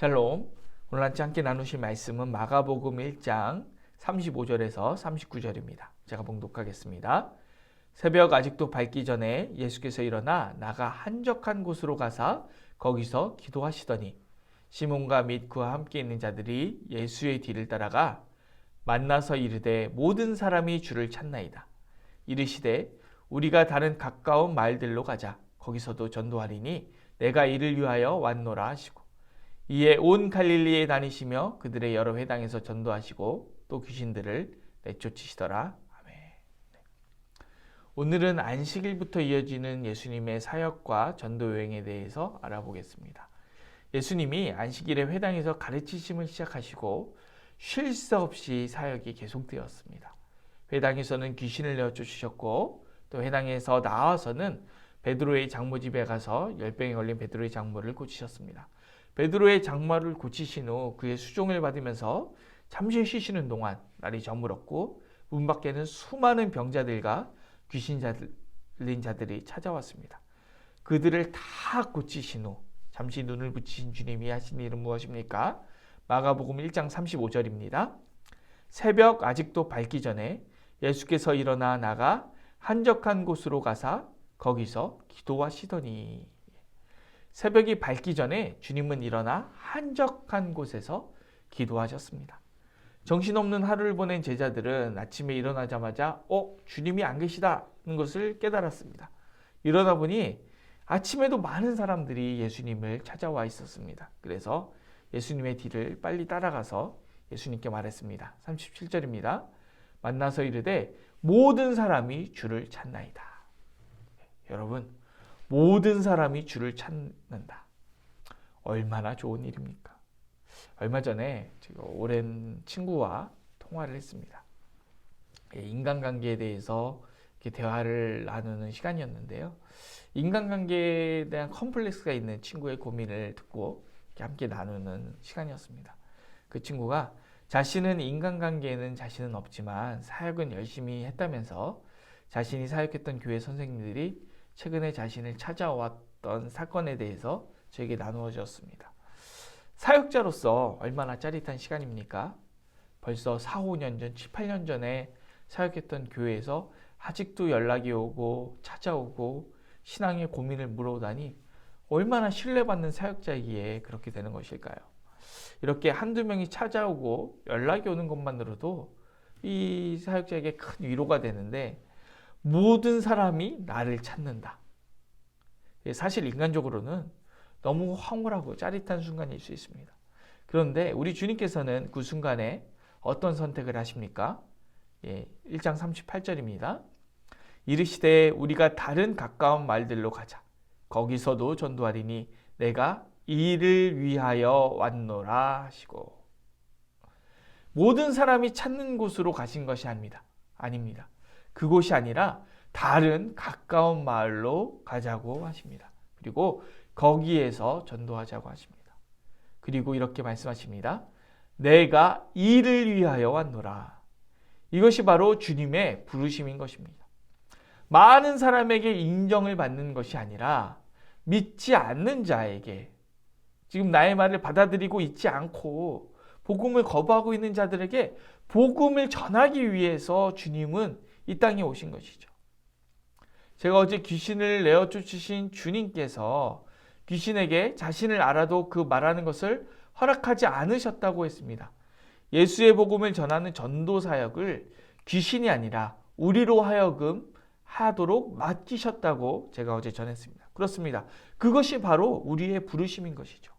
샬롬. 오늘 같이 함께 나누실 말씀은 마가복음 1장 35절에서 39절입니다. 제가 봉독하겠습니다. 새벽 아직도 밝기 전에 예수께서 일어나 나가 한적한 곳으로 가사 거기서 기도하시더니 시몬과 및 그와 함께 있는 자들이 예수의 뒤를 따라가 만나서 이르되 모든 사람이 주를 찾나이다. 이르시되 우리가 다른 가까운 마을들로 가자. 거기서도 전도하리니 내가 이를 위하여 왔노라 하시고 이에 온 갈릴리에 다니시며 그들의 여러 회당에서 전도하시고 또 귀신들을 내쫓으시더라. 아멘. 오늘은 안식일부터 이어지는 예수님의 사역과 전도 여행에 대해서 알아보겠습니다. 예수님이 안식일에 회당에서 가르치심을 시작하시고 쉴 새 없이 사역이 계속되었습니다. 회당에서는 귀신을 내어쫓으셨고 또 회당에서 나와서는 베드로의 장모 집에 가서 열병에 걸린 베드로의 장모를 고치셨습니다. 베드로의 장모를 고치신 후 그의 수종을 받으면서 잠시 쉬시는 동안 날이 저물었고 문 밖에는 수많은 병자들과 귀신 들린 자들이 찾아왔습니다. 그들을 다 고치신 후 잠시 눈을 붙이신 주님이 하신 일은 무엇입니까? 마가복음 1장 35절입니다. 새벽 아직도 밝기 전에 예수께서 일어나 나가 한적한 곳으로 가사 거기서 기도하시더니 새벽이 밝기 전에 주님은 일어나 한적한 곳에서 기도하셨습니다. 정신없는 하루를 보낸 제자들은 아침에 일어나자마자 주님이 안 계시다는 것을 깨달았습니다. 일어나 보니 아침에도 많은 사람들이 예수님을 찾아와 있었습니다. 그래서 예수님의 뒤를 빨리 따라가서 예수님께 말했습니다. 37절입니다. 만나서 이르되 모든 사람이 주를 찾나이다. 여러분, 모든 사람이 주를 찾는다. 얼마나 좋은 일입니까? 얼마 전에 제가 오랜 친구와 통화를 했습니다. 인간관계에 대해서 이렇게 대화를 나누는 시간이었는데요. 인간관계에 대한 컴플렉스가 있는 친구의 고민을 듣고 함께 나누는 시간이었습니다. 그 친구가 자신은 인간관계에는 자신은 없지만 사역은 열심히 했다면서 자신이 사역했던 교회 선생님들이 최근에 자신을 찾아왔던 사건에 대해서 저에게 나누어 주었습니다. 사역자로서 얼마나 짜릿한 시간입니까? 벌써 4, 5년 전, 7, 8년 전에 사역했던 교회에서 아직도 연락이 오고 찾아오고 신앙의 고민을 물어오다니 얼마나 신뢰받는 사역자이기에 그렇게 되는 것일까요? 이렇게 한두 명이 찾아오고 연락이 오는 것만으로도 이 사역자에게 큰 위로가 되는데 모든 사람이 나를 찾는다. 사실 인간적으로는 너무 황홀하고 짜릿한 순간일 수 있습니다. 그런데 우리 주님께서는 그 순간에 어떤 선택을 하십니까? 1장 38절입니다. 이르시되 우리가 다른 가까운 말들로 가자. 거기서도 전도하리니 내가 이를 위하여 왔노라 하시고 모든 사람이 찾는 곳으로 가신 것이 아닙니다. 그곳이 아니라 다른 가까운 마을로 가자고 하십니다. 그리고 거기에서 전도하자고 하십니다. 그리고 이렇게 말씀하십니다. 내가 이를 위하여 왔노라. 이것이 바로 주님의 부르심인 것입니다. 많은 사람에게 인정을 받는 것이 아니라 믿지 않는 자에게 지금 나의 말을 받아들이고 있지 않고 복음을 거부하고 있는 자들에게 복음을 전하기 위해서 주님은 이 땅에 오신 것이죠. 제가 어제 귀신을 내어 쫓으신 주님께서 귀신에게 자신을 알아도 그 말하는 것을 허락하지 않으셨다고 했습니다. 예수의 복음을 전하는 전도 사역을 귀신이 아니라 우리로 하여금 하도록 맡기셨다고 제가 어제 전했습니다. 그렇습니다. 그것이 바로 우리의 부르심인 것이죠.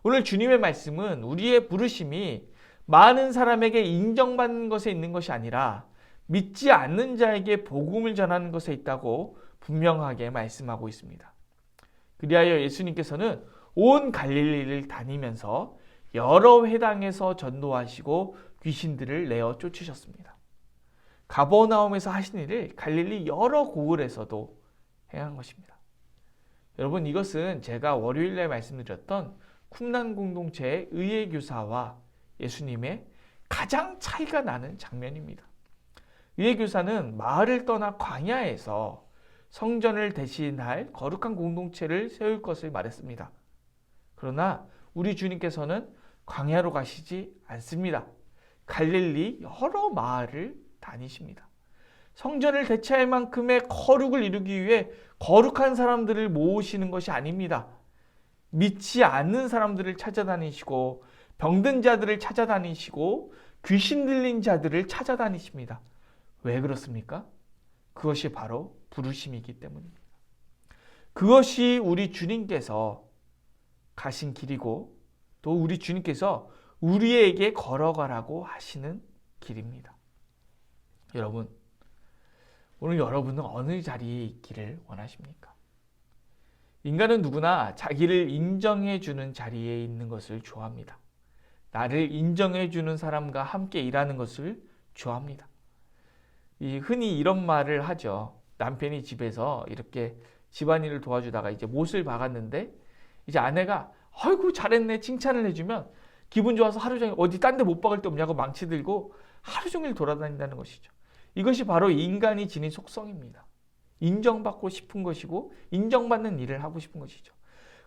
오늘 주님의 말씀은 우리의 부르심이 많은 사람에게 인정받는 것에 있는 것이 아니라 믿지 않는 자에게 복음을 전하는 것에 있다고 분명하게 말씀하고 있습니다. 그리하여 예수님께서는 온 갈릴리를 다니면서 여러 회당에서 전도하시고 귀신들을 내어 쫓으셨습니다. 가버나움에서 하신 일을 갈릴리 여러 고을에서도 행한 것입니다. 여러분, 이것은 제가 월요일에 말씀드렸던 쿰란 공동체의 의예교사와 예수님의 가장 차이가 나는 장면입니다. 의예교사는 마을을 떠나 광야에서 성전을 대신할 거룩한 공동체를 세울 것을 말했습니다. 그러나 우리 주님께서는 광야로 가시지 않습니다. 갈릴리 여러 마을을 다니십니다. 성전을 대체할 만큼의 거룩을 이루기 위해 거룩한 사람들을 모으시는 것이 아닙니다. 믿지 않는 사람들을 찾아다니시고 병든 자들을 찾아다니시고 귀신 들린 자들을 찾아다니십니다. 왜 그렇습니까? 그것이 바로 부르심이기 때문입니다. 그것이 우리 주님께서 가신 길이고 또 우리 주님께서 우리에게 걸어가라고 하시는 길입니다. 여러분, 오늘 여러분은 어느 자리에 있기를 원하십니까? 인간은 누구나 자기를 인정해 주는 자리에 있는 것을 좋아합니다. 나를 인정해 주는 사람과 함께 일하는 것을 좋아합니다. 흔히 이런 말을 하죠. 남편이 집에서 이렇게 집안일을 도와주다가 이제 못을 박았는데 이제 아내가 아이고 잘했네 칭찬을 해주면 기분 좋아서 하루 종일 어디 딴 데 못 박을 데 없냐고 망치 들고 하루 종일 돌아다닌다는 것이죠. 이것이 바로 인간이 지닌 속성입니다. 인정받고 싶은 것이고 인정받는 일을 하고 싶은 것이죠.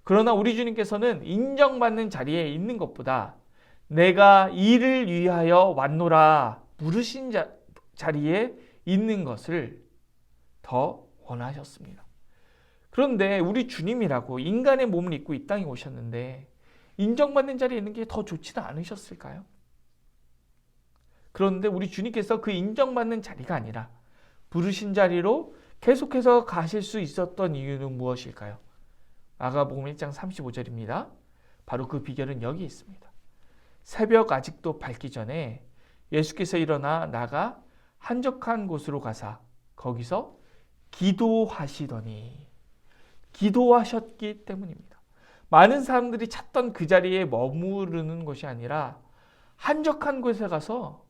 그러나 우리 주님께서는 인정받는 자리에 있는 것보다 내가 이를 위하여 왔노라 부르신 자리에 있는 것을 더 원하셨습니다. 그런데 우리 주님이라고 인간의 몸을 입고 이 땅에 오셨는데 인정받는 자리에 있는 게 더 좋지는 않으셨을까요? 그런데 우리 주님께서 그 인정받는 자리가 아니라 부르신 자리로 계속해서 가실 수 있었던 이유는 무엇일까요? 마가복음 1장 35절입니다. 바로 그 비결은 여기 있습니다. 새벽 아직도 밝기 전에 예수께서 일어나 나가 한적한 곳으로 가사 거기서 기도하시더니 기도하셨기 때문입니다. 많은 사람들이 찾던 그 자리에 머무르는 것이 아니라 한적한 곳에 가서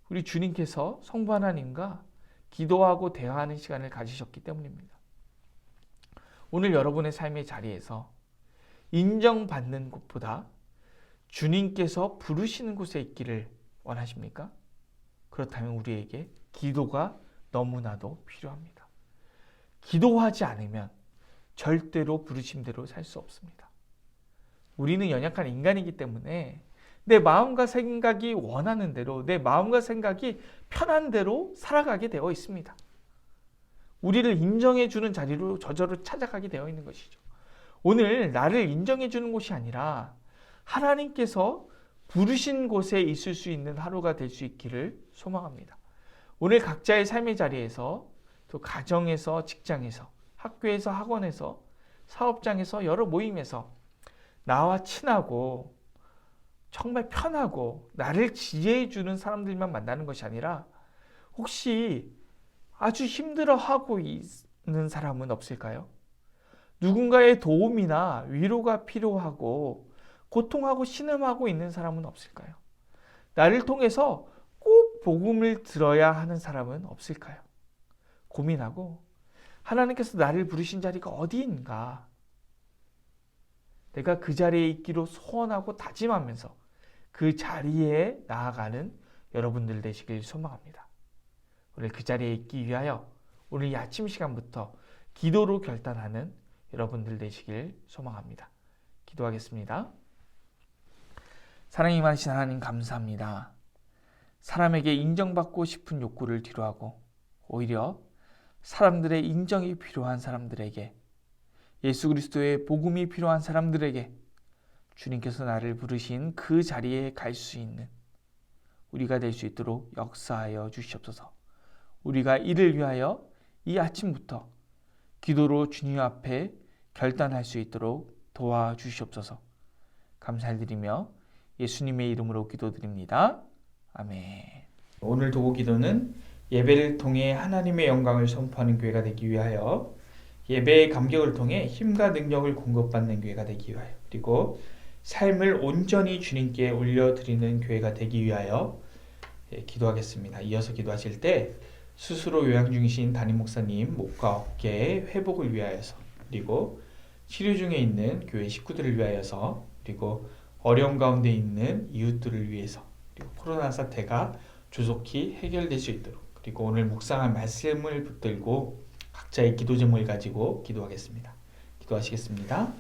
우리 주님께서 성부 하나님과 기도하고 대화하는 시간을 가지셨기 때문입니다. 오늘 여러분의 삶의 자리에서 인정받는 곳보다 주님께서 부르시는 곳에 있기를 원하십니까? 그렇다면 우리에게 기도가 너무나도 필요합니다. 기도하지 않으면 절대로 부르심대로 살 수 없습니다. 우리는 연약한 인간이기 때문에 내 마음과 생각이 원하는 대로, 내 마음과 생각이 편한 대로 살아가게 되어 있습니다. 우리를 인정해 주는 자리로 저절로 찾아가게 되어 있는 것이죠. 오늘 나를 인정해 주는 곳이 아니라 하나님께서 부르신 곳에 있을 수 있는 하루가 될 수 있기를 소망합니다. 오늘 각자의 삶의 자리에서 또 가정에서, 직장에서, 학교에서, 학원에서, 사업장에서, 여러 모임에서 나와 친하고 정말 편하고 나를 지혜해 주는 사람들만 만나는 것이 아니라 혹시 아주 힘들어하고 있는 사람은 없을까요? 누군가의 도움이나 위로가 필요하고 고통하고 신음하고 있는 사람은 없을까요? 나를 통해서 꼭 복음을 들어야 하는 사람은 없을까요? 고민하고 하나님께서 나를 부르신 자리가 어디인가? 내가 그 자리에 있기로 소원하고 다짐하면서 그 자리에 나아가는 여러분들 되시길 소망합니다. 오늘 그 자리에 있기 위하여 오늘 이 아침 시간부터 기도로 결단하는 여러분들 되시길 소망합니다. 기도하겠습니다. 사랑이 많으신 하나님 감사합니다. 사람에게 인정받고 싶은 욕구를 뒤로하고 오히려 사람들의 인정이 필요한 사람들에게 예수 그리스도의 복음이 필요한 사람들에게 주님께서 나를 부르신 그 자리에 갈 수 있는 우리가 될 수 있도록 역사하여 주시옵소서. 우리가 이를 위하여 이 아침부터 기도로 주님 앞에 결단할 수 있도록 도와주시옵소서. 감사드리며 예수님의 이름으로 기도드립니다. 아멘. 오늘 도구 기도는 예배를 통해 하나님의 영광을 선포하는 교회가 되기 위하여 예배의 감격을 통해 힘과 능력을 공급받는 교회가 되기 위하여 그리고 삶을 온전히 주님께 올려드리는 교회가 되기 위하여 기도하겠습니다. 이어서 기도하실 때 스스로 요양 중이신 담임 목사님 목과 어깨의 회복을 위하여서 그리고 치료 중에 있는 교회 식구들을 위하여서 그리고 어려움 가운데 있는 이웃들을 위해서 그리고 코로나 사태가 조속히 해결될 수 있도록 그리고 오늘 묵상한 말씀을 붙들고 각자의 기도 제목을 가지고 기도하겠습니다. 기도하시겠습니다.